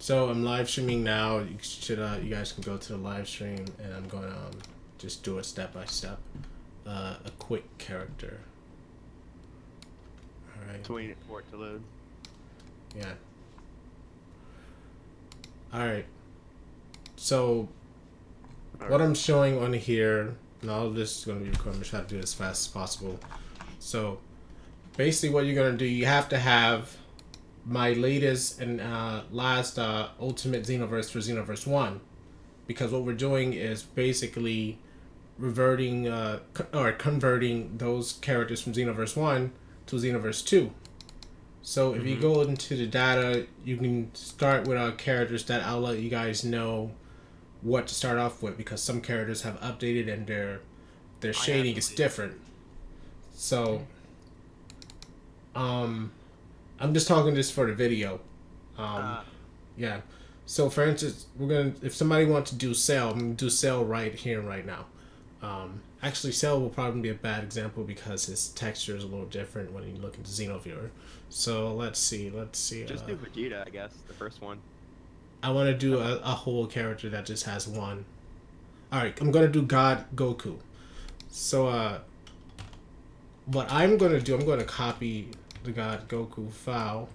So I'm live streaming now. You should you guys can go to the live stream, and I'm going to just do it step by step. A quick character. All right. Just waiting for it to load. Yeah. All right. So what I'm showing on here, and all of this is going to be recorded. I'm going to try to do this as fast as possible. So basically what you're going to do, you have to have my latest and last Ultimate Xenoverse for Xenoverse 1. Because what we're doing is basically reverting or converting those characters from Xenoverse 1 to Xenoverse 2. So if you go into the data, you can start with characters that I'll let you guys know what to start off with, because some characters have updated and their shading is different. So I'm just talking this for the video. Yeah. So for instance, if somebody wants to do Cell, I'm gonna do Cell right here and right now. Actually, Cell will probably be a bad example because his texture is a little different when you look into Xenoviewer. So let's see. Just do Vegeta, I guess, the first one. I want to do a whole character that just has one. Alright, I'm going to do God Goku. So, what I'm going to do, I'm going to copy the God Goku file.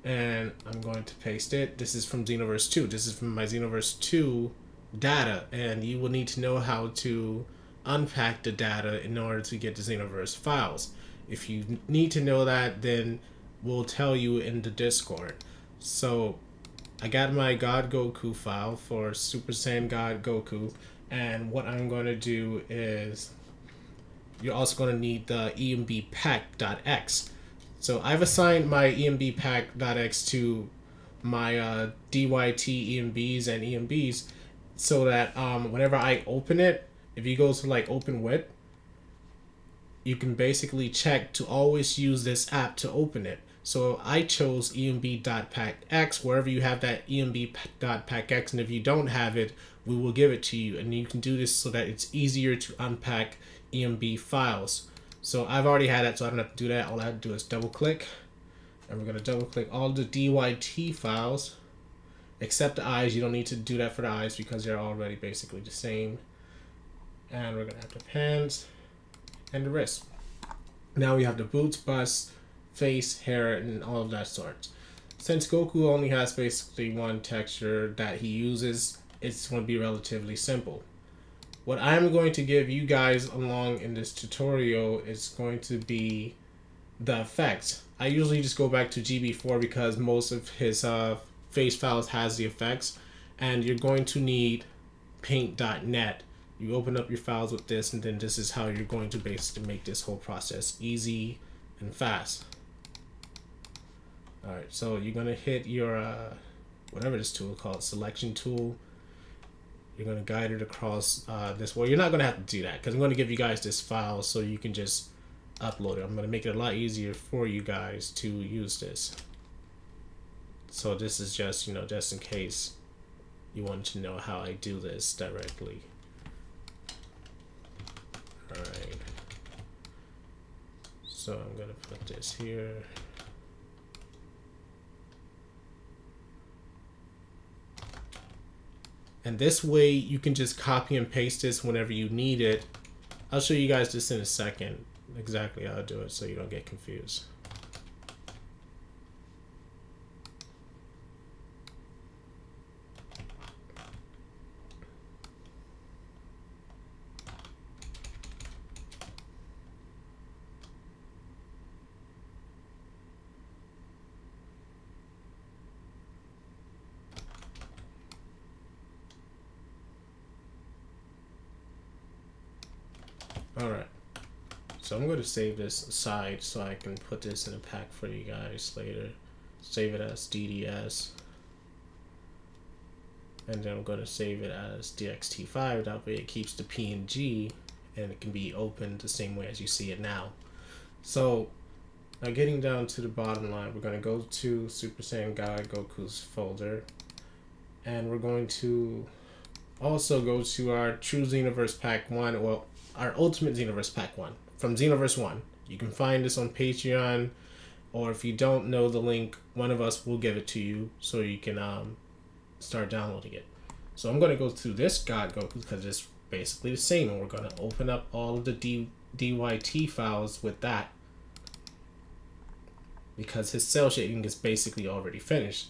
And I'm going to paste it. This is from Xenoverse 2. This is from my Xenoverse 2 data. And you will need to know how to unpack the data in order to get the Xenoverse files. If you need to know that, then we'll tell you in the Discord. So I got my God Goku file for Super Saiyan God Goku, and what I'm going to do is you're also going to need the EMBpack.x. So I've assigned my EMBpack.x to my DYT EMBs and EMBs so that whenever I open it, if you go to like open with, you can basically check to always use this app to open it. So I chose EMB.packx wherever you have that EMB.packx, and if you don't have it, we will give it to you, and you can do this so that it's easier to unpack EMB files. So I've already had that, so I don't have to do that. All I have to do is double click, and we're going to double click all the DYT files except the eyes. You don't need to do that for the eyes because they're already basically the same. And we're going to have the hands and the wrist. Now we have the boots, bust, face, hair, and all of that sort. Since Goku only has basically one texture that he uses, it's going to be relatively simple. What I'm going to give you guys along in this tutorial is going to be the effects. I usually just go back to GB4 because most of his face files has the effects, and you're going to need paint.net. You open up your files with this, and then this is how you're going to basically make this whole process easy and fast. Alright, so you're going to hit your, whatever this tool is called, selection tool. You're going to guide it across this. Well, you're not going to have to do that because I'm going to give you guys this file so you can just upload it. I'm going to make it a lot easier for you guys to use this. So this is just, you know, just in case you want to know how I do this directly. Alright. So I'm going to put this here. And this way you can just copy and paste this whenever you need it. I'll show you guys this in a second, exactly how to do it so you don't get confused. Alright, so I'm going to save this aside so I can put this in a pack for you guys later. Save it as DDS. And then I'm going to save it as DXT5. That way it keeps the PNG and it can be opened the same way as you see it now. So, now getting down to the bottom line, we're going to go to Super Saiyan God Goku's folder. And we're going to also go to our True Xenoverse Pack 1, well, our Ultimate Xenoverse Pack 1 from Xenoverse 1. You can find this on Patreon, or if you don't know the link, one of us will give it to you so you can start downloading it. So I'm going to go through this God Goku because it's basically the same, and we're going to open up all of the DYT files with that because his cell shading is basically already finished.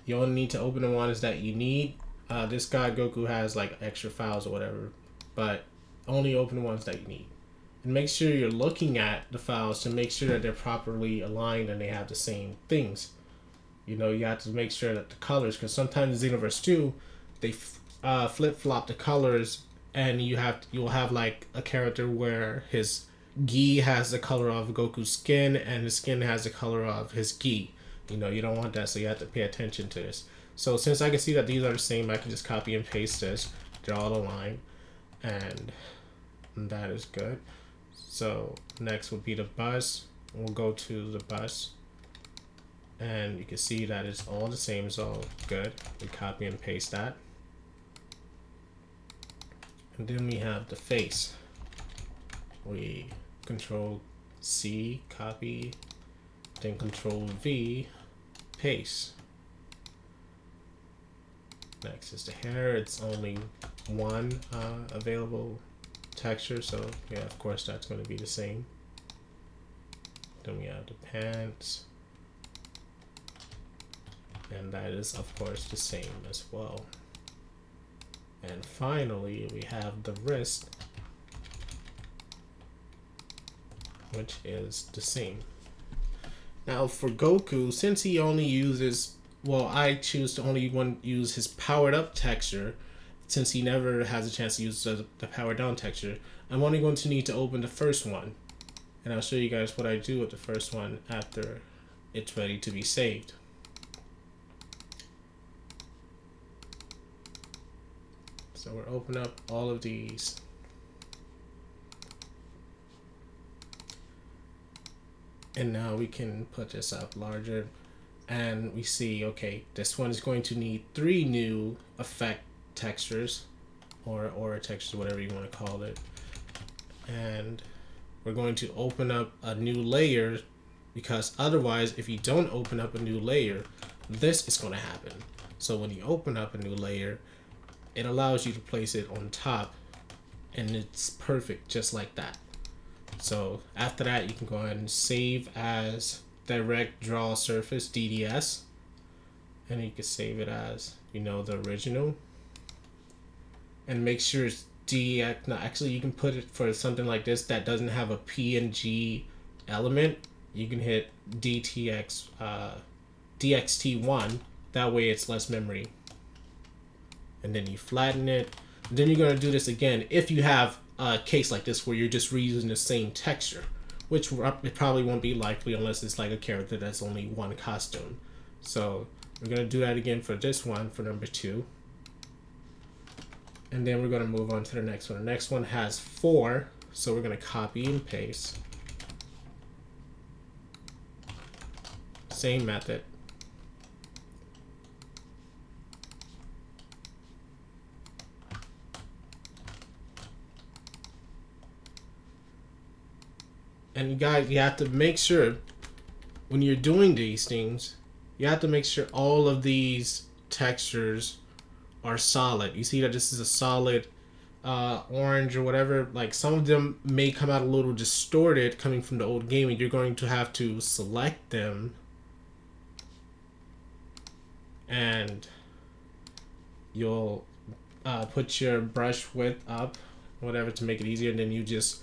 You only need to open the ones that you need. This God Goku has like extra files or whatever, but only open the ones that you need. And make sure you're looking at the files to make sure that they're properly aligned and they have the same things. You know, you have to make sure that the colors, because sometimes in Xenoverse 2, they flip-flop the colors, and you'll have like a character where his gi has the color of Goku's skin and his skin has the color of his gi. You know, you don't want that, so you have to pay attention to this. So since I can see that these are the same, I can just copy and paste this. They're all aligned, and that is good. So next will be the bus. We'll go to the bus, and you can see that it's all the same. It's all good. We copy and paste that. And then we have the face. We Control C, copy, then Control V, paste. Next is the hair. It's only one available texture, so yeah, of course that's going to be the same. Then we have the pants, and that is of course the same as well. And finally we have the wrist, which is the same. Now for Goku, since he only uses, well, I choose to only use his powered up texture, since he never has a chance to use the powered down texture. I'm only going to need to open the first one, and I'll show you guys what I do with the first one after it's ready to be saved. So we'll open up all of these. And now we can put this up larger, and we see, okay, this one is going to need 3 new effect textures, or aura textures, whatever you want to call it. And we're going to open up a new layer, because otherwise, if you don't open up a new layer, this is going to happen. So when you open up a new layer, it allows you to place it on top, and it's perfect just like that. So after that, you can go ahead and save as direct draw surface, DDS, and you can save it as, you know, the original, and make sure it's DX. No, actually you can put it for something like this that doesn't have a PNG element. You can hit DTX DXT1, that way it's less memory, and then you flatten it. And then you're going to do this again if you have a case like this where you're just reusing the same texture, which it probably won't be likely unless it's like a character that's only one costume. So we're going to do that again for this one, for number 2. And then we're going to move on to the next one. The next one has 4, so we're going to copy and paste. Same method. And you guys, you have to make sure when you're doing these things, you have to make sure all of these textures are solid. You see that this is a solid orange or whatever. Like some of them may come out a little distorted coming from the old game, and you're going to have to select them and you'll put your brush width up, whatever, to make it easier, and then you just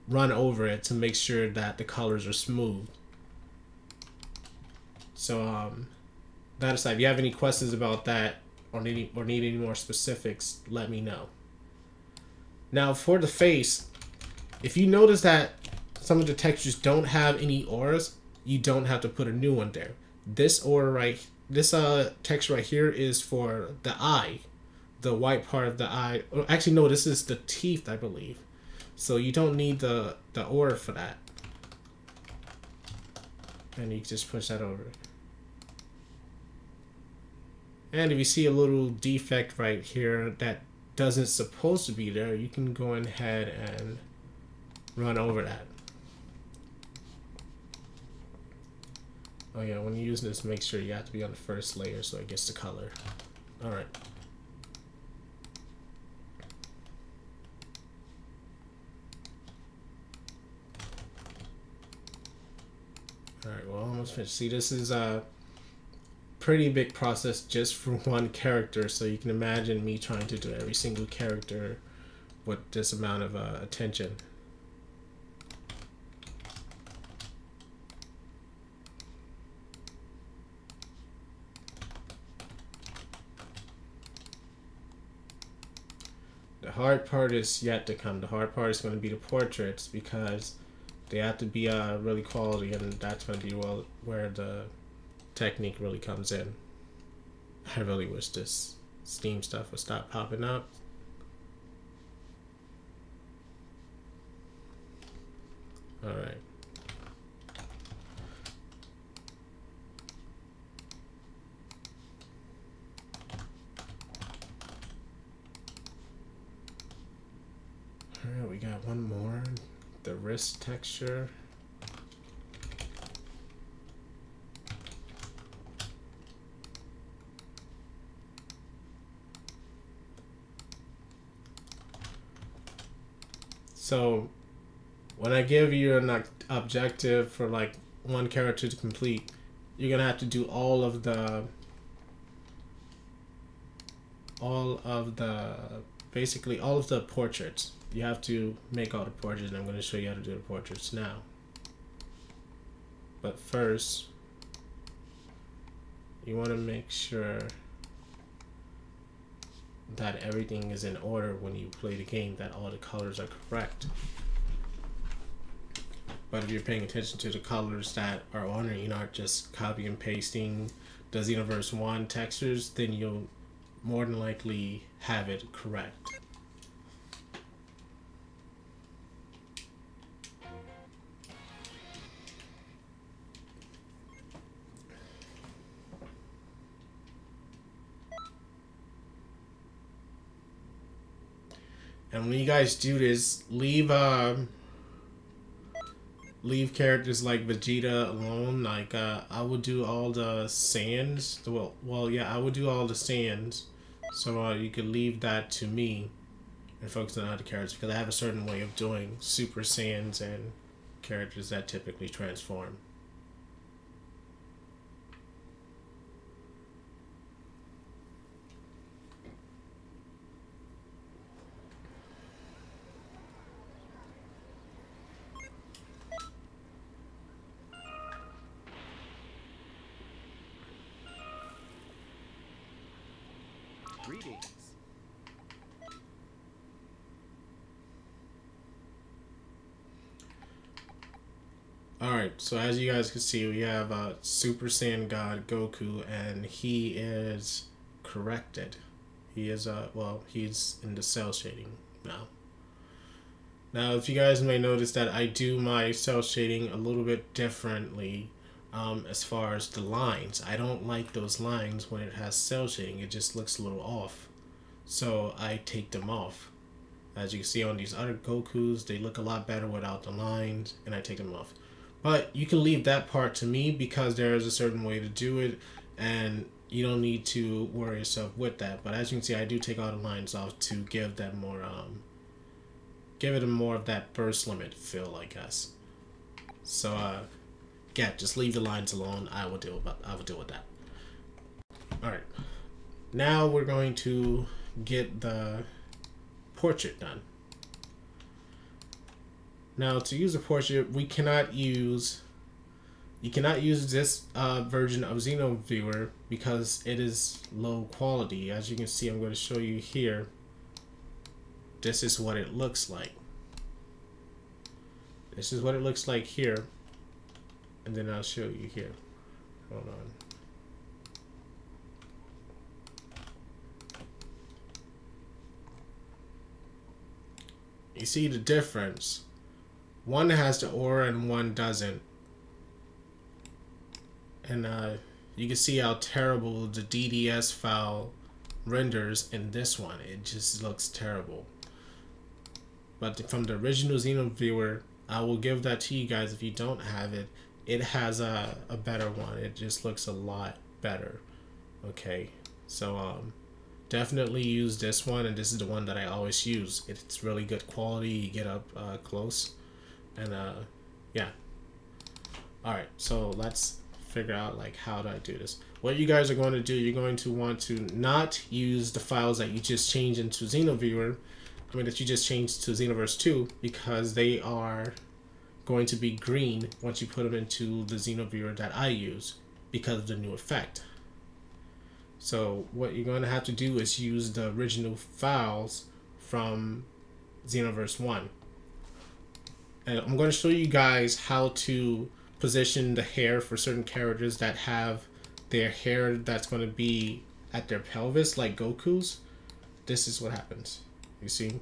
run over it to make sure that the colors are smooth. So that aside, if you have any questions about that or need any more specifics, let me know. Now for the face, if you notice that some of the textures don't have any auras, you don't have to put a new one there. This texture right here is for the eye, the white part of the eye. Or actually no, this is the teeth, I believe. So you don't need the aura for that. And you just push that over. And if you see a little defect right here, that doesn't supposed to be there, you can go ahead and run over that. Oh yeah, when you're using this, make sure you have to be on the first layer so it gets the color. Alright. Alright, well, almost finished. See, this is a pretty big process just for one character, so you can imagine me trying to do every single character with this amount of attention. The hard part is yet to come. The hard part is going to be the portraits, because they have to be really quality, and that's going to be where the technique really comes in. I really wish this Steam stuff would stop popping up. Alright. Alright, we got one more. The wrist texture. So when I give you an objective for like one character to complete, you're gonna have to do basically all of the portraits. You have to make all the portraits, and I'm going to show you how to do the portraits now. But first, you want to make sure that everything is in order when you play the game, that all the colors are correct. But if you're paying attention to the colors that are on it, you're not just copy and pasting the Xenoverse 1 textures, then you'll more than likely have it correct. And when you guys do this, leave characters like Vegeta alone. Like I would do all the Saiyans. I would do all the Saiyans. So you could leave that to me and focus on other characters, because I have a certain way of doing Super Saiyans and characters that typically transform. Greetings. Alright, so as you guys can see, we have Super Saiyan God Goku, and he is corrected. He is, he's in the cell shading now. Now, if you guys may notice that I do my cell shading a little bit differently as far as the lines. I don't like those lines when it has cell shading. It just looks a little off. So I take them off. As you can see on these other Gokus, they look a lot better without the lines, and I take them off. But you can leave that part to me, because there is a certain way to do it, and you don't need to worry yourself with that. But as you can see, I do take all the lines off to give them more, give it more of that burst limit feel, I guess. So, yeah, just leave the lines alone. I will deal with that. All right, now we're going to get the portrait done. Now, to use a portrait, you cannot use this version of XenoViewer, because it is low quality. As you can see, I'm going to show you here. This is what it looks like. This is what it looks like here. And then I'll show you here. Hold on. You see the difference. One has the aura and one doesn't. And you can see how terrible the DDS file renders in this one. It just looks terrible. But from the original Xeno viewer, I will give that to you guys. If you don't have it, it has a better one. It just looks a lot better. Okay, so definitely use this one, and this is the one that I always use. It's really good quality. You get up close, and yeah. All right, so let's figure out like how do I do this. What you guys are going to do, you're going to want to not use the files that you just changed into Xenoviewer, that you just changed to Xenoverse 2, because they are going to be green once you put them into the Xenoviewer that I use because of the new effect. So what you're going to have to do is use the original files from Xenoverse 1. And I'm going to show you guys how to position the hair for certain characters that have their hair that's going to be at their pelvis, like Goku's. This is what happens. You see?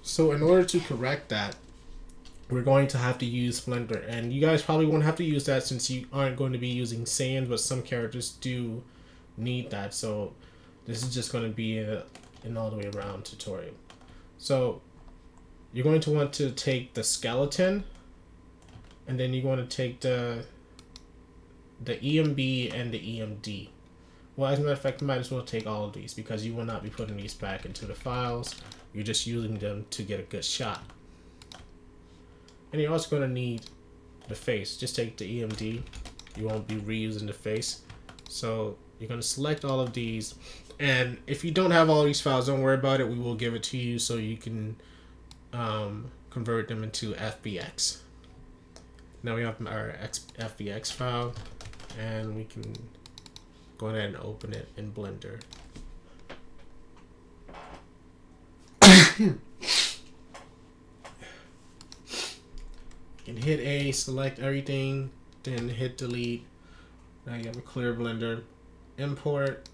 So in order to correct that, we're going to have to use Blender. And you guys probably won't have to use that since you aren't going to be using Saiyan, but some characters do need that. So this is just going to be an all the way around tutorial. So you're going to want to take the skeleton, and then you're going to take the EMB and the EMD. Well, as a matter of fact, you might as well take all of these because you will not be putting these back into the files. You're just using them to get a good shot. And you're also going to need the face. Just take the EMD. You won't be reusing the face. So you're going to select all of these. And if you don't have all these files, don't worry about it. We will give it to you so you can convert them into FBX. Now we have our FBX file, and we can go ahead and open it in Blender. You can hit A, select everything, then hit delete. Now you have a clear Blender. Import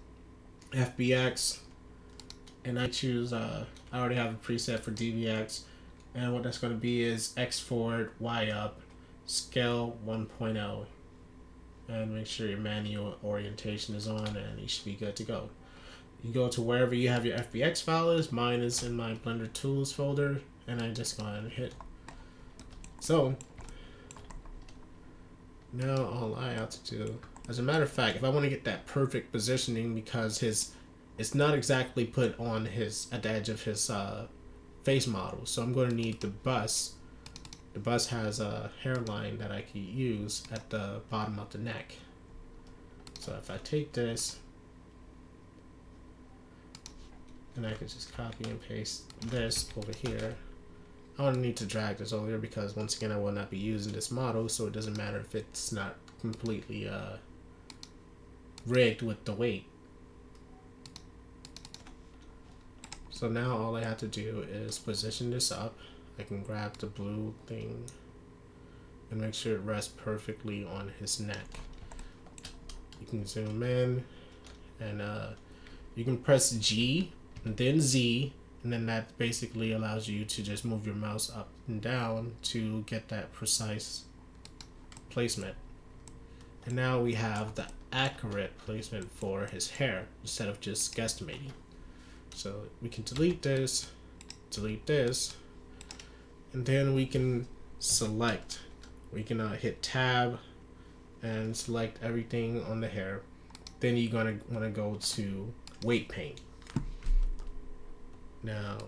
FBX, and I choose I already have a preset for DVX, and what that's going to be is X forward, Y up, scale 1.0, and make sure your manual orientation is on, and you should be good to go. You go to wherever you have your FBX file is. Mine is in my Blender Tools folder, and I just go ahead and hit. So now all I have to do, as a matter of fact, if I want to get that perfect positioning, because it's not exactly put on at the edge of his face model, so I'm going to need the bust. The bust has a hairline that I can use at the bottom of the neck. So if I take this, and I can just copy and paste this over here. I don't need to drag this over here because once again I will not be using this model, so it doesn't matter if it's not completely rigged with the weight. So now all I have to do is position this up. I can grab the blue thing and make sure it rests perfectly on his neck. You can zoom in, and you can press G and then Z, and then that basically allows you to just move your mouse up and down to get that precise placement. And now we have the accurate placement for his hair instead of just guesstimating. So we can delete this, and then we can select. We can hit tab and select everything on the hair. Then you're gonna want to go to weight paint. Now,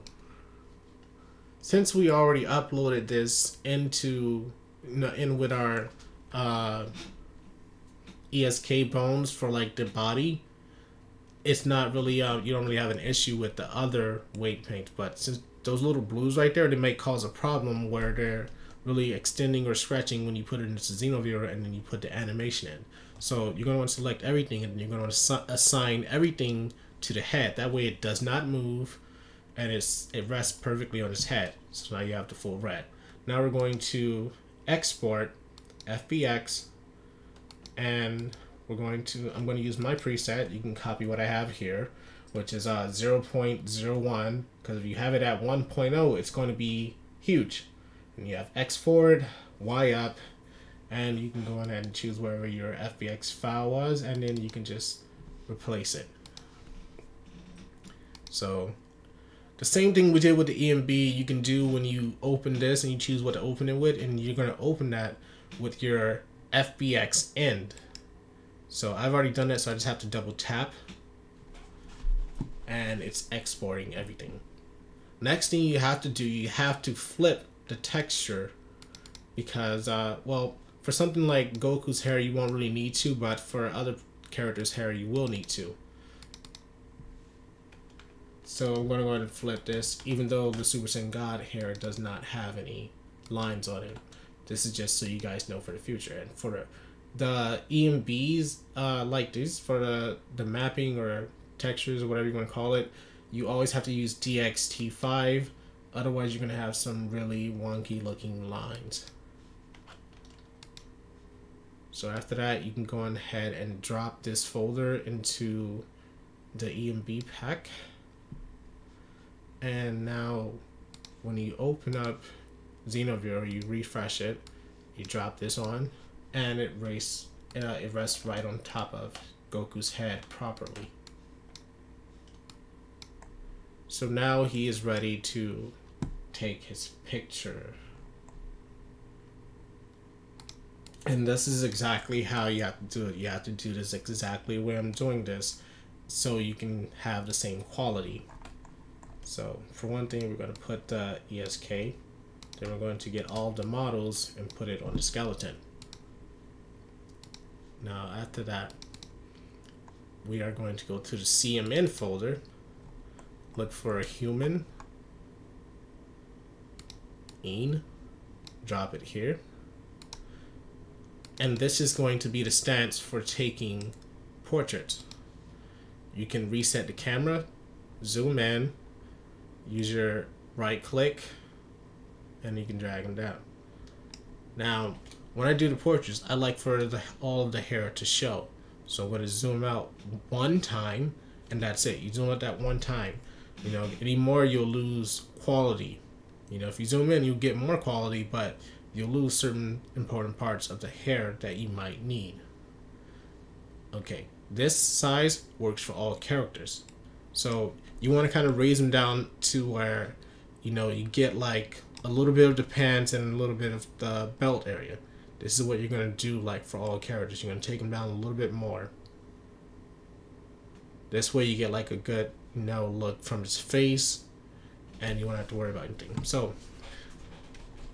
since we already uploaded this into in with our ESK bones for like the body, it's not really you don't really have an issue with the other weight paint. But since those little blues right there, they may cause a problem where they're really extending or stretching when you put it into Xenoviewer and then you put the animation in. So you're going to want to select everything, and you're going to want to assign everything to the head. That way it does not move, and it rests perfectly on his head. So now you have the full red. Now we're going to export FBX, and I'm going to use my preset. You can copy what I have here, which is 0.01, because if you have it at 1.0, it's going to be huge. And you have X forward, Y up, and you can go ahead and choose wherever your FBX file was, and then you can just replace it. So the same thing we did with the EMB, you can do when you open this and you choose what to open it with, and you're going to open that with your FBX end. So I've already done that, so I just have to double tap and it's exporting everything. Next thing you have to do, you have to flip the texture because, well, for something like Goku's hair, you won't really need to, but for other characters' hair, you will need to. So I'm going to go ahead and flip this, even though the Super Saiyan God hair does not have any lines on it. This is just so you guys know for the future. And for the EMBs, like this, for the mapping or textures or whatever you want to call it, you always have to use DXT5. Otherwise, you're going to have some really wonky looking lines. So after that, you can go ahead and drop this folder into the EMB pack. And now when you open up Xenoviewer, you refresh it, you drop this on, and it rests right on top of Goku's head properly. So now he is ready to take his picture. And this is exactly how you have to do it. You have to do this exactly where I'm doing this so you can have the same quality. So for one thing, we're going to put the ESK, then we're going to get all the models and put it on the skeleton. Now after that, we are going to go to the CMN folder, look for a human, drop it here. And this is going to be the stance for taking portraits. You can reset the camera, zoom in, use your right click, and you can drag them down. Now, when I do the portraits, I like for all of the hair to show. So I'm going to zoom out one time, and that's it. You zoom out that one time. You know, any more you'll lose quality. You know, if you zoom in, you'll get more quality, but you'll lose certain important parts of the hair that you might need. Okay, this size works for all characters. So you want to kind of raise them down to where, you know, you get like a little bit of the pants and a little bit of the belt area. This is what you're going to do like for all characters. You're going to take them down a little bit more. This way you get like a good, you know, look from his face, and you won't have to worry about anything. So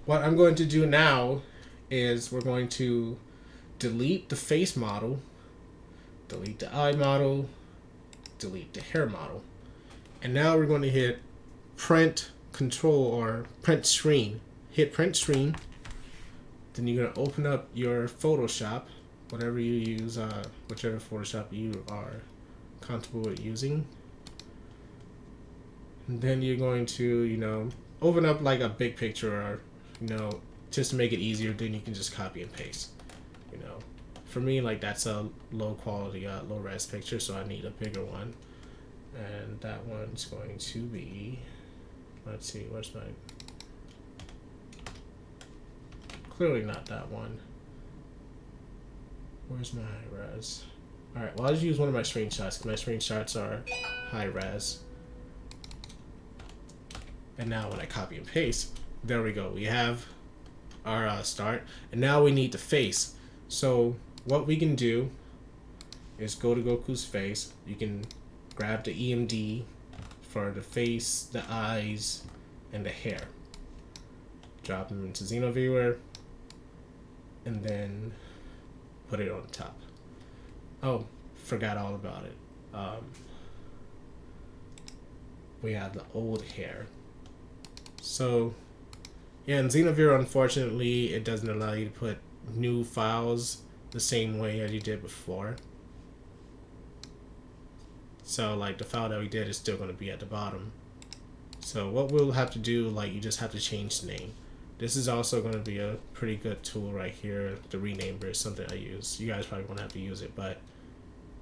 what I'm going to do now is we're going to delete the face model, delete the eye model, delete the hair model. And now we're going to hit print control or print screen. Hit print screen. Then you're going to open up your Photoshop, whatever you use, whichever Photoshop you are comfortable with using. And then you're going to, you know, open up like a big picture, or, you know, just to make it easier, then you can just copy and paste. You know, for me, like, that's a low quality, low res picture, so I need a bigger one. And that one's going to be, let's see, where's my, clearly not that one. Where's my high res? Alright, well, I'll just use one of my screenshots, because my screenshots are high res. And now when I copy and paste, there we go. We have our start. And now we need the face. So what we can do is go to Goku's face. You can grab the EMD for the face, the eyes, and the hair. Drop them into Xenoviewer. And then put it on top. Oh, forgot all about it. We have the old hair. So, yeah, in Xenoviewer, unfortunately, it doesn't allow you to put new files the same way as you did before. So, like, the file that we did is still going to be at the bottom. So, what we'll have to do, like, you just have to change the name. This is also going to be a pretty good tool right here. The renamer is something I use. You guys probably won't have to use it, but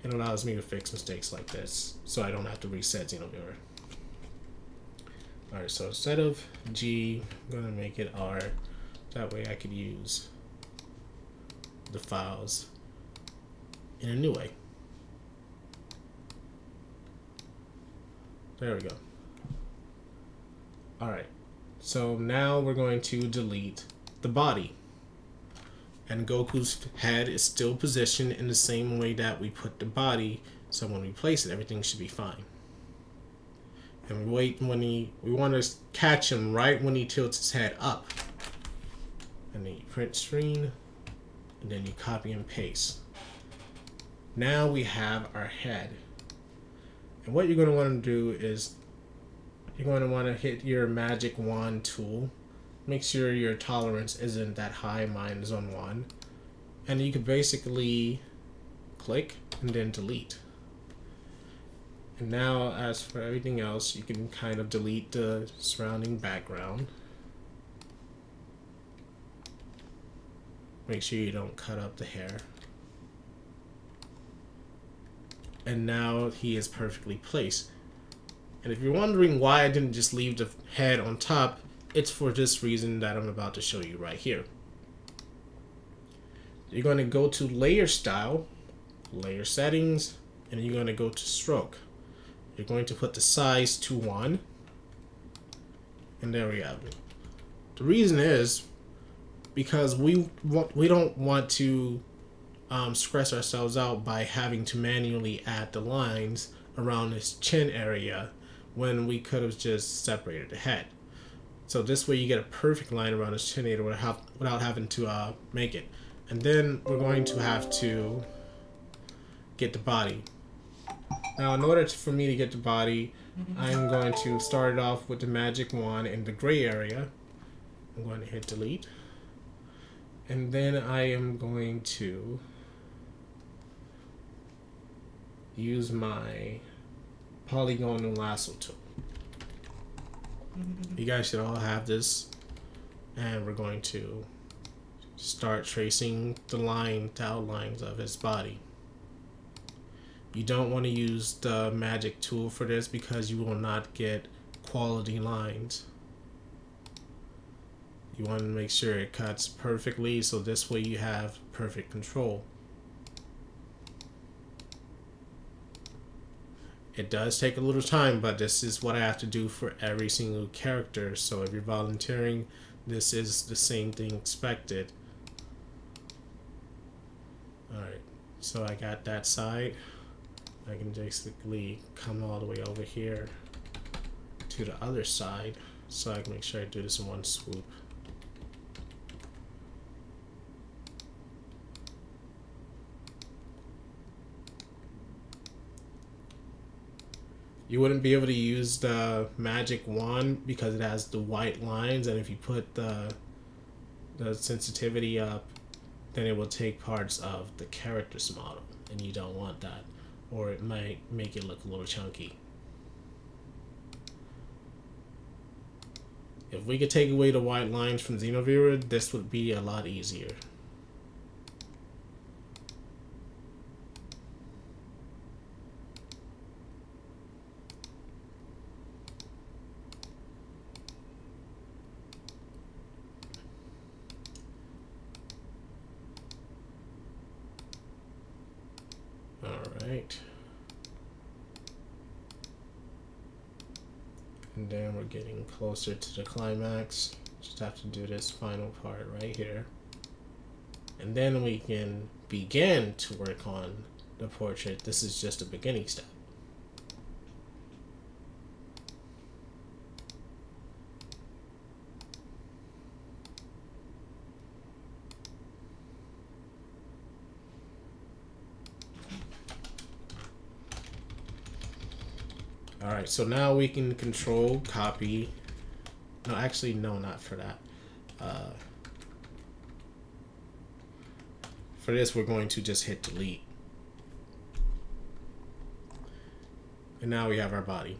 it allows me to fix mistakes like this, so I don't have to reset Xenoviewer. Alright, so instead of G, I'm going to make it R. That way I could use the files in a new way. There we go. Alright, so now we're going to delete the body. And Goku's head is still positioned in the same way that we put the body, so when we place it, everything should be fine. And we wait when we want to catch him right when he tilts his head up. And then you print screen, and then you copy and paste. Now we have our head. And what you're going to want to do is you're going to want to hit your magic wand tool. Make sure your tolerance isn't that high. Mine is on 1. And you can basically click and then delete. And now as for everything else, you can kind of delete the surrounding background. Make sure you don't cut up the hair. And now he is perfectly placed. And if you're wondering why I didn't just leave the head on top, it's for this reason that I'm about to show you right here. You're going to go to layer style, layer settings, and you're going to go to stroke. You're going to put the size to 1, and there we have it. The reason is because we don't want to stress ourselves out by having to manually add the lines around his chin area when we could have just separated the head. So this way you get a perfect line around his chin area without having to make it. And then we're going to have to get the body. Now in order for me to get the body, I'm going to start it off with the magic wand in the gray area. I'm going to hit delete. And then I am going to use my polygonal lasso tool. You guys should all have this, and we're going to start tracing the outlines of his body. You don't want to use the magic tool for this because you will not get quality lines. You want to make sure it cuts perfectly, so this way you have perfect control. It does take a little time, but this is what I have to do for every single character. So if you're volunteering, this is the same thing expected. Alright, so I got that side. I can basically come all the way over here to the other side, so I can make sure I do this in one swoop. You wouldn't be able to use the magic wand because it has the white lines, and if you put the sensitivity up, then it will take parts of the character's model, and you don't want that, or it might make it look a little chunky. If we could take away the white lines from Xenoverse, this would be a lot easier. Alright. And then we're getting closer to the climax. Just have to do this final part right here. And then we can begin to work on the portrait. This is just a beginning step. Alright, so now we can control copy. No, actually, no, not for that. For this, we're going to just hit delete. And now we have our body.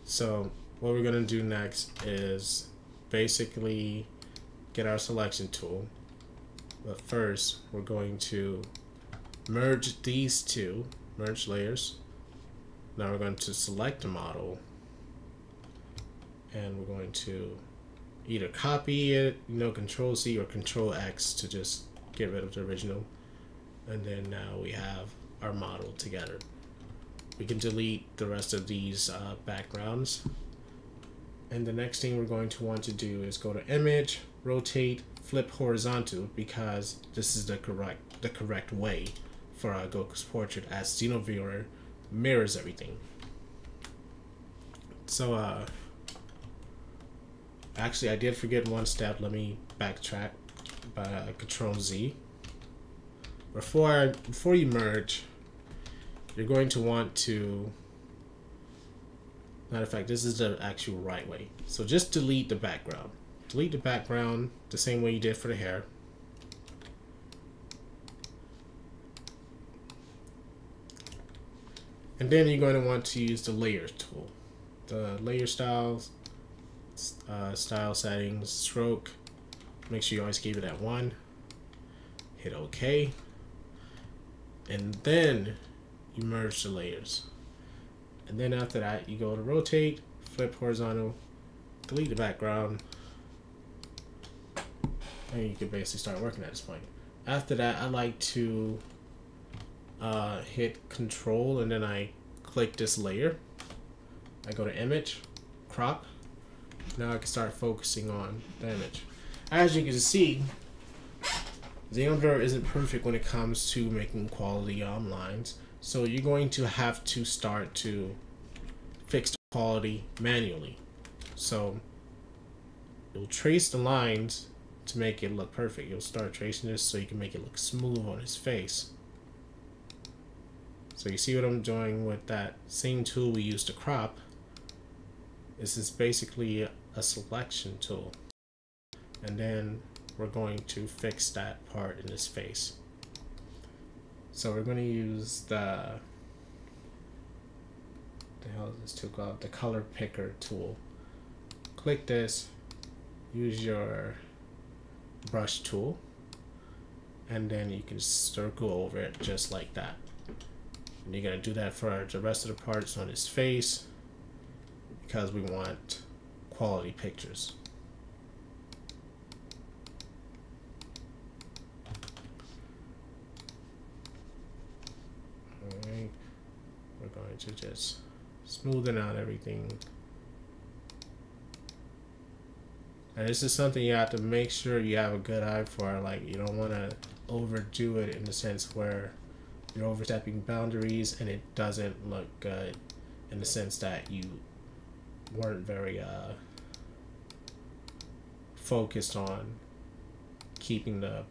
So what we're going to do next is basically get our selection tool. But first, we're going to merge these two. Merge layers. Now we're going to select a model, and we're going to either copy it, Control C or Control X to just get rid of the original, and then now we have our model together. we can delete the rest of these backgrounds. And the next thing we're going to want to do is go to image, rotate, flip horizontal, because this is the correct way for Goku's portrait, as Xenoverse mirrors everything. So actually I did forget one step. Let me backtrack by Control Z. Before you merge, you're going to want to, matter of fact, this is the actual right way. So just delete the background. Delete the background the same way you did for the hair. And then you're going to want to use the layer tool. The layer styles, style settings, stroke. Make sure you always keep it at 1. Hit OK. And then you merge the layers. And then after that, you go to rotate, flip horizontal, delete the background, and you can basically start working at this point. After that, I like to hit Control, and then I click this layer. I go to image, crop. Now I can start focusing on the image. As you can see, Xenoverse isn't perfect when it comes to making quality lines. So you're going to have to start to fix the quality manually. So you'll trace the lines to make it look perfect. You'll start tracing this so you can make it look smooth on his face. So you see what I'm doing with that same tool we used to crop. This is basically a selection tool. And then we're going to fix that part in his face. So we're going to use the hell is this tool called? The color picker tool. Click this, use your brush tool, and then you can circle over it just like that. And you're going to do that for the rest of the parts on his face, because we want quality pictures. Alright, we're going to just smoothen out everything. And this is something you have to make sure you have a good eye for. Like, you don't want to overdo it in the sense where you're overstepping boundaries and it doesn't look good, in the sense that you weren't very focused on keeping the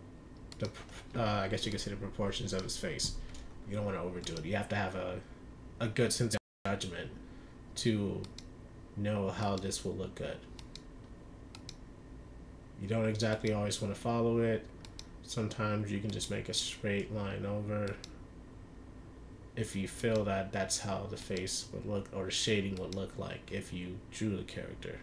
I guess you could say the proportions of his face. You don't want to overdo it. You have to have a good sense of judgment to know how this will look good. You don't exactly always want to follow it. Sometimes you can just make a straight line over if you feel that that's how the face would look, or the shading would look like if you drew the character.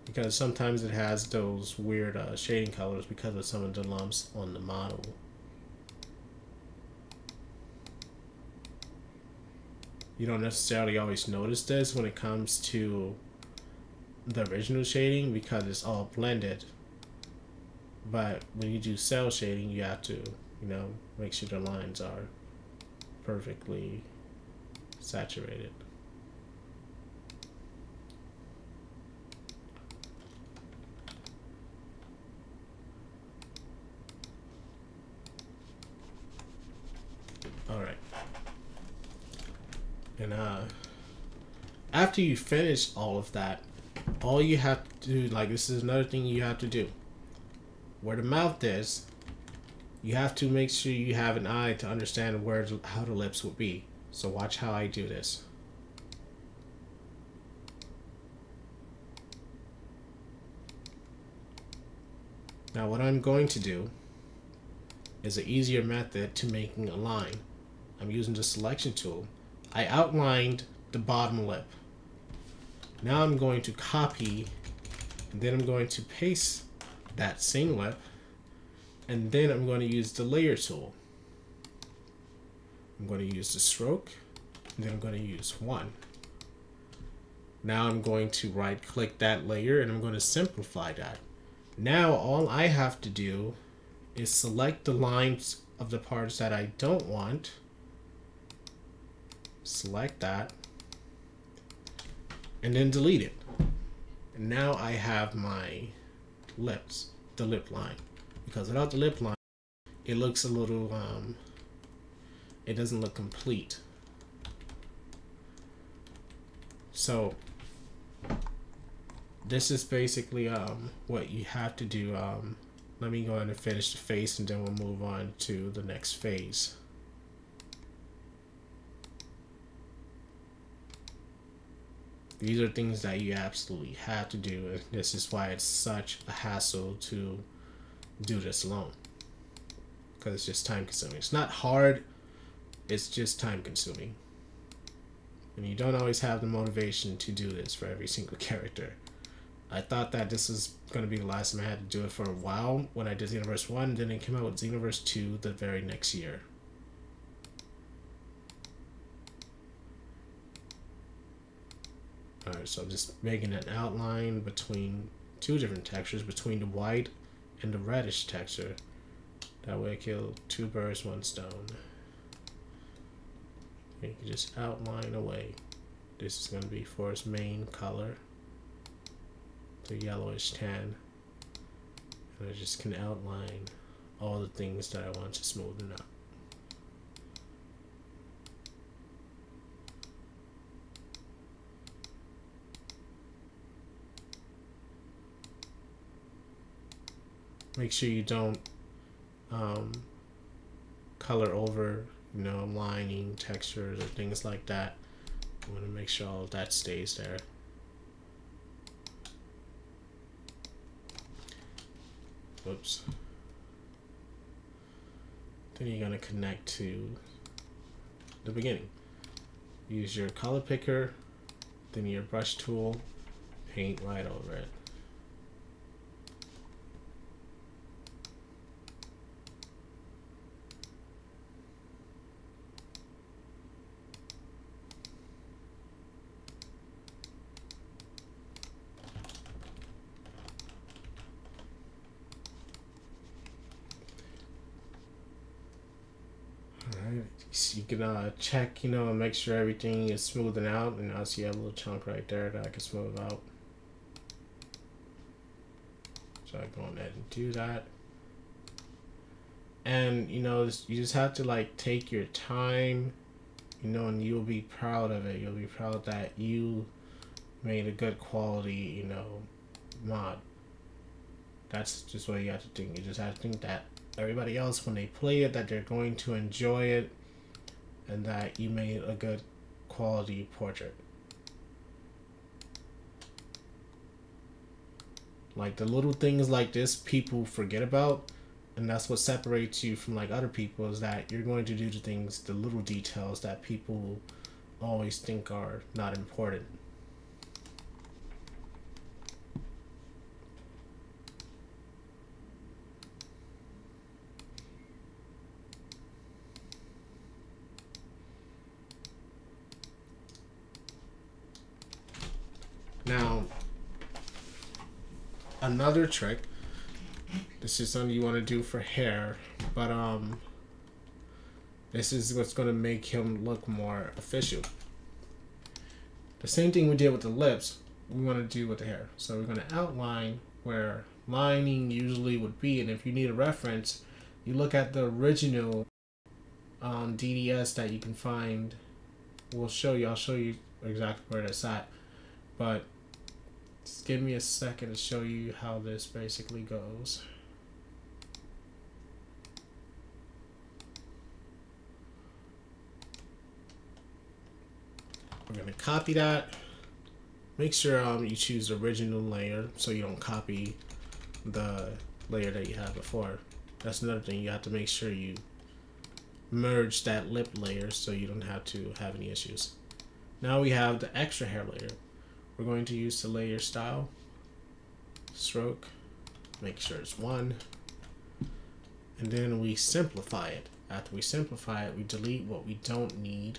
Because sometimes it has those weird shading colors because of some of the lumps on the model. You don't necessarily always notice this when it comes to the original shading because it's all blended. But when you do cell shading, you have to, you know, make sure the lines are perfectly saturated. Alright. And after you finish all of that, all you have to do, like, this is another thing you have to do. Where the mouth is, you have to make sure you have an eye to understand how the lips will be. So watch how I do this. Now what I'm going to do is an easier method to making a line. I'm using the selection tool. I outlined the bottom lip. Now I'm going to copy, and then I'm going to paste that same lip, and then I'm going to use the layer tool. I'm going to use the stroke, and then I'm going to use 1. Now I'm going to right click that layer and I'm going to simplify that. Now all I have to do is select the lines of the parts that I don't want. Select that. And then delete it. And now I have my lips, the lip line. Because without the lip line, it looks a little, it doesn't look complete. So this is basically what you have to do. Let me go ahead and finish the face, and then we'll move on to the next phase. These are things that you absolutely have to do, and this is why it's such a hassle to do this alone. Because it's just time consuming. It's not hard, it's just time consuming. And you don't always have the motivation to do this for every single character. I thought that this was going to be the last time I had to do it for a while when I did Xenoverse 1, and then it came out with Xenoverse 2 the very next year. Alright, so I'm just making an outline between two different textures, between the white and the reddish texture. That way I kill two birds, one stone. And you can just outline away. This is going to be for its main color, the yellowish tan. And I just can outline all the things that I want to smoothen up. Make sure you don't color over, you know, lining, textures, or things like that. You want to make sure all of that stays there. Oops. Then you're going to connect to the beginning. Use your color picker, then your brush tool, paint right over it. You can check, you know, and make sure everything is smoothing out, and I see a little chunk right there that I can smooth out. So I go ahead and do that. And you know, you just have to like take your time, you know, and you'll be proud of it. You'll be proud that you made a good quality, you know, mod. That's just what you have to think. You just have to think that everybody else, when they play it, that they're going to enjoy it, and that you made a good quality portrait. Like the little things like this people forget about, and that's what separates you from like other people, is that you're going to do the things, the little details that people always think are not important. Now, another trick, this is something you want to do for hair, but this is what's going to make him look more official. The same thing we did with the lips, we want to do with the hair. So we're going to outline where lining usually would be, and if you need a reference, you look at the original DDS that you can find. I'll show you exactly where that's at, but just give me a second to show you how this basically goes. We're going to copy that. Make sure you choose the original layer so you don't copy the layer that you had before. That's another thing. You have to make sure you merge that lip layer so you don't have to have any issues. Now we have the extra hair layer. We're going to use the layer style, stroke, make sure it's 1, and then we simplify it. After we simplify it, we delete what we don't need.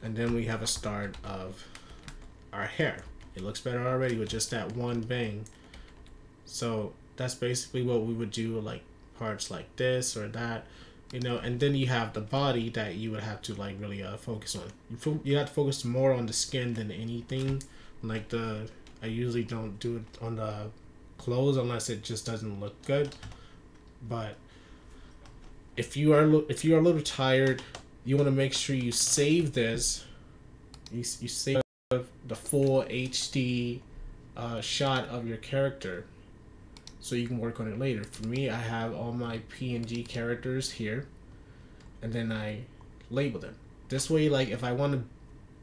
And then we have a start of our hair. It looks better already with just that one bang. So that's basically what we would do, like parts like this or that, you know. And then you have the body that you would have to like really focus on. You have to focus more on the skin than anything. Like I usually don't do it on the clothes unless it just doesn't look good. But if you are a little tired, you want to make sure you save this. You save the full HD shot of your character, so you can work on it later. For me, I have all my PNG characters here, and then I label them. This way, like if I want to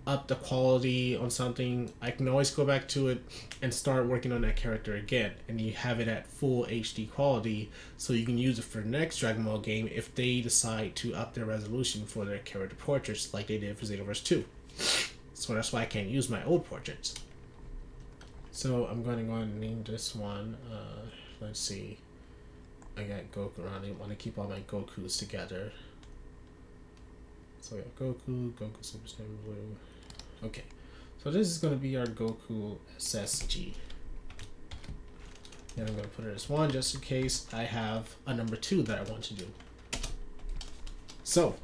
up the quality on something, I can always go back to it and start working on that character again, and you have it at full HD quality, so you can use it for the next Dragon Ball game if they decide to up their resolution for their character portraits like they did for Xenoverse 2. So that's why I can't use my old portraits. So I'm going to go and name this one, let's see, I got Goku around. I want to keep all my Gokus together. So we have Goku Super Saiyan Blue. Okay, so this is going to be our Goku SSG. Then I'm going to put it as 1 just in case I have a number 2 that I want to do. So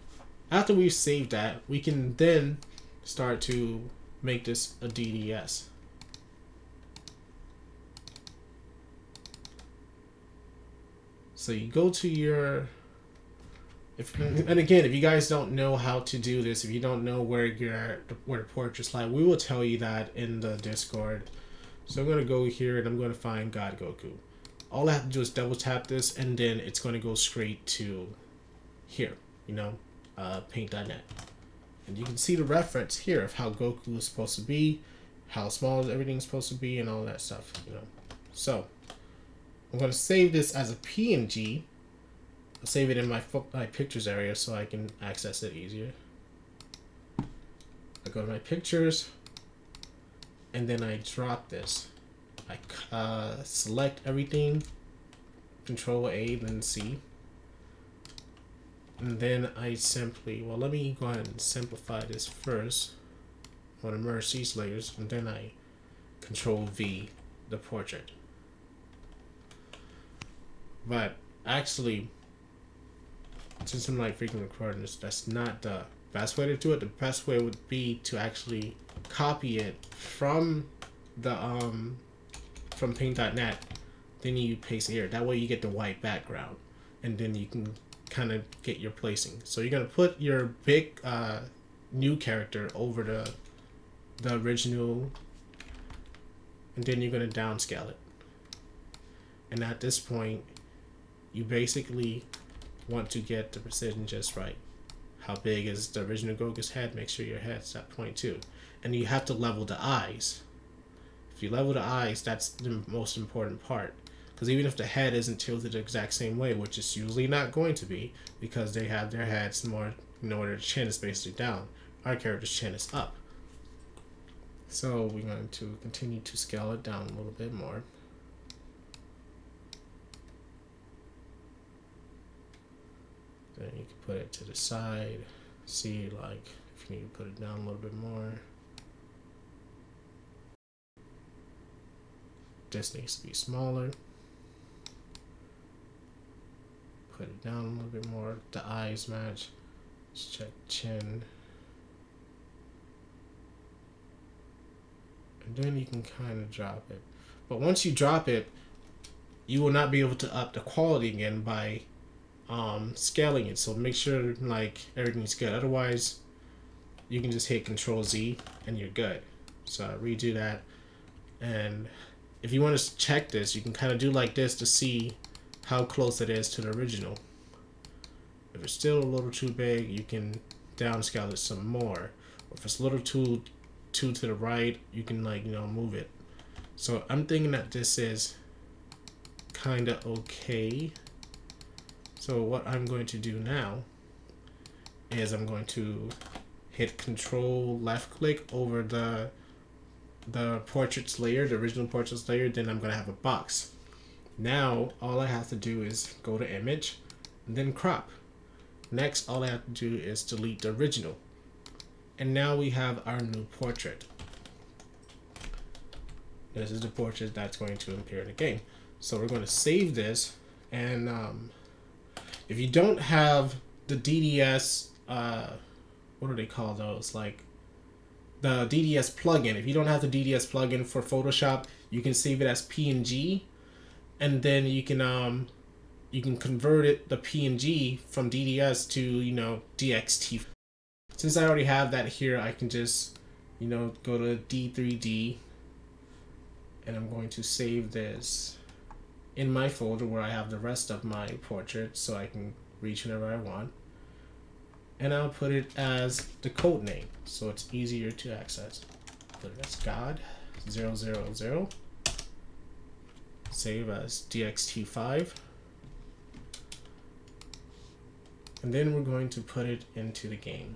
after we've saved that, we can then start to make this a DDS. So you go to your, and again, if you guys don't know how to do this, if you don't know where the portraits lie, we will tell you that in the Discord. So I'm going to go here and I'm going to find God Goku. All I have to do is double tap this, and then it's going to go straight to here, you know, paint.net. And you can see the reference here of how Goku is supposed to be, how small everything's supposed to be, and all that stuff, you know. So I'm going to save this as a PNG. I'll save it in my pictures area so I can access it easier. I go to my pictures, and then I drop this. I select everything, Control A, then C. And then I simply, well, let me go ahead and simplify this first. I want to merge these layers, and then I Control V the portrait. But actually, since I'm like freaking recording this, that's not the best way to do it. The best way would be to actually copy it from the from paint.net, then you paste it here. That way you get the white background, and then you can kind of get your placing. So you're gonna put your big new character over the original, and then you're gonna downscale it. And at this point, you basically want to get the precision just right. How big is the original Goku's head? Make sure your head's at 0.2. And you have to level the eyes. If you level the eyes, that's the most important part. Because even if the head isn't tilted the exact same way, which is usually not going to be, because they have their heads more, you know, their chin is basically down. Our character's chin is up. So we're going to continue to scale it down a little bit more. Then you can put it to the side. See, like, if you need to put it down a little bit more. This needs to be smaller. Put it down a little bit more. The eyes match. Let's check chin. And then you can kind of drop it. But once you drop it, you will not be able to up the quality again by scaling it. So make sure like everything's good. Otherwise, you can just hit Control Z and you're good. So redo that. And if you want to check this, you can kind of do like this to see how close it is to the original. If it's still a little too big, you can downscale it some more. Or if it's a little too to the right, you can, like, you know, move it. So I'm thinking that this is kind of okay. So what I'm going to do now is I'm going to hit Control left click over the portraits layer, the original portraits layer. Then I'm going to have a box. Now all I have to do is go to image and then crop. Next, all I have to do is delete the original. And now we have our new portrait. This is the portrait that's going to appear in the game. So we're going to save this, and if you don't have the DDS, what do they call those? Like the DDS plugin. If you don't have the DDS plugin for Photoshop, you can save it as PNG, and then you can convert it, the PNG from DDS to, you know, DXT. Since I already have that here, I can just, you know, go to D3D, and I'm going to save this in my folder where I have the rest of my portraits, so I can reach whenever I want. And I'll put it as the code name, so it's easier to access. Put it as God 000. Save as DXT5. And then we're going to put it into the game.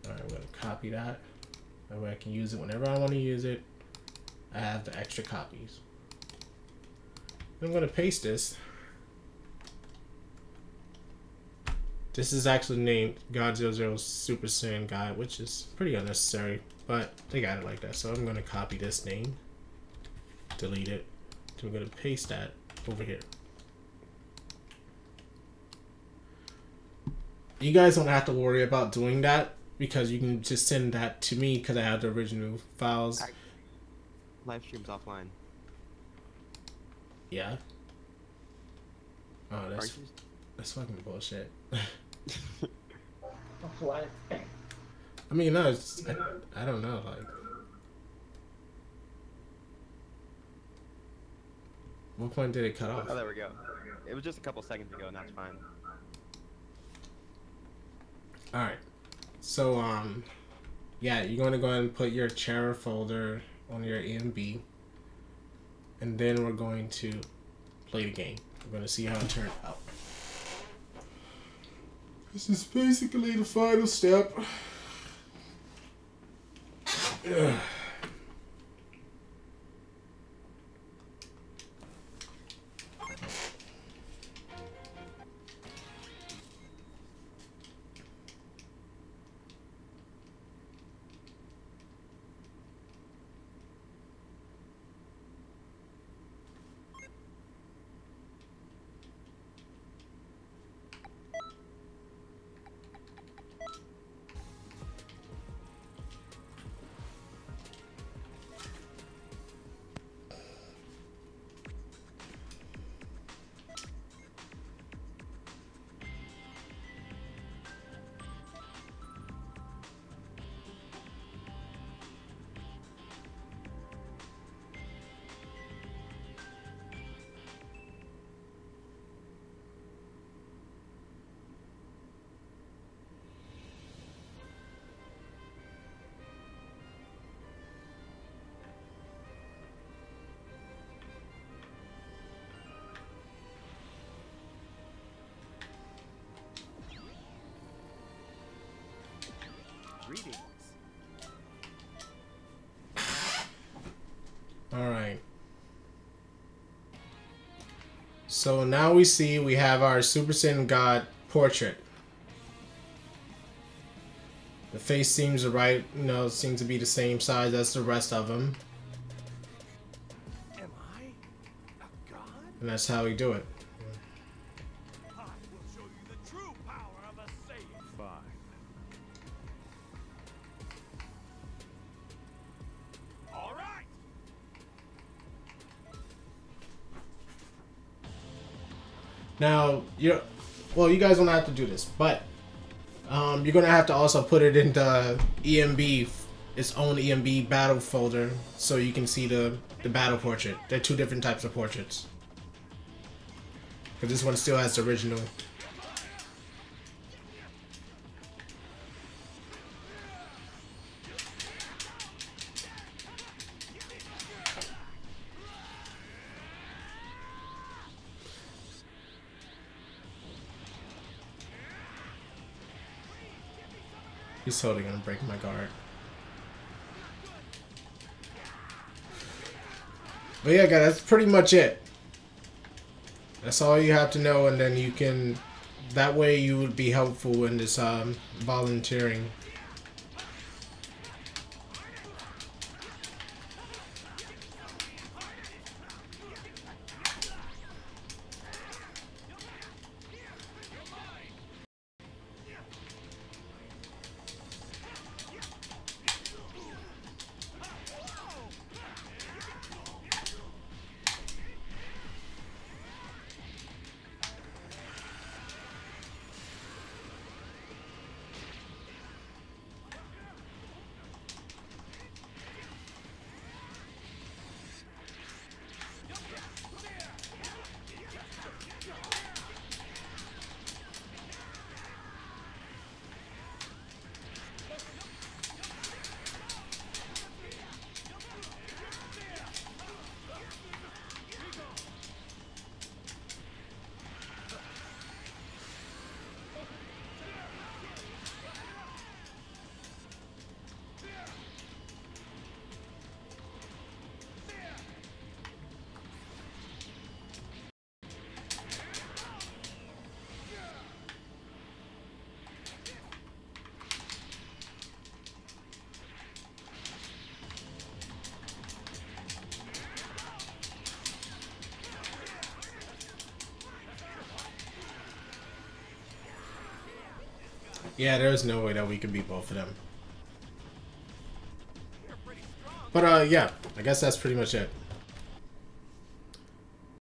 Alright, I'm going to copy that. That way I can use it whenever I want to use it. I have the extra copies. I'm going to paste this. This is actually named God 00 Super Saiyan Guide, which is pretty unnecessary, but they got it like that. So I'm going to copy this name, delete it. So we're going to paste that over here. You guys don't have to worry about doing that, because you can just send that to me because I have the original files. Live stream's offline. Yeah. Oh, that's fucking bullshit. What? I mean, no, it's, I don't know, like. What point did it cut off? Oh, there we go. It was just a couple seconds ago, and that's fine. Alright. So, yeah, you're going to go ahead and put your Chara folder on your EMB. And then we're going to play the game. We're going to see how it turned out. This is basically the final step. Ugh. Greetings. Alright. So now we see we have our Super Saiyan God portrait. The face seems right, you know, seems to be the same size as the rest of them. Am I a god? And that's how we do it. I will show you the true power of a Saiyan. Fine. All right. Now, you guys don't have to do this, but you're gonna have to also put it in the EMB, its own EMB battle folder, so you can see the battle portrait. They're two different types of portraits. Because this one still has the original. He's totally gonna break my guard. But yeah, guys, that's pretty much it. That's all you have to know, and then you can, that way you would be helpful in this volunteering Yeah, there's no way that we can beat both of them. You're pretty strong. But yeah, I guess that's pretty much it.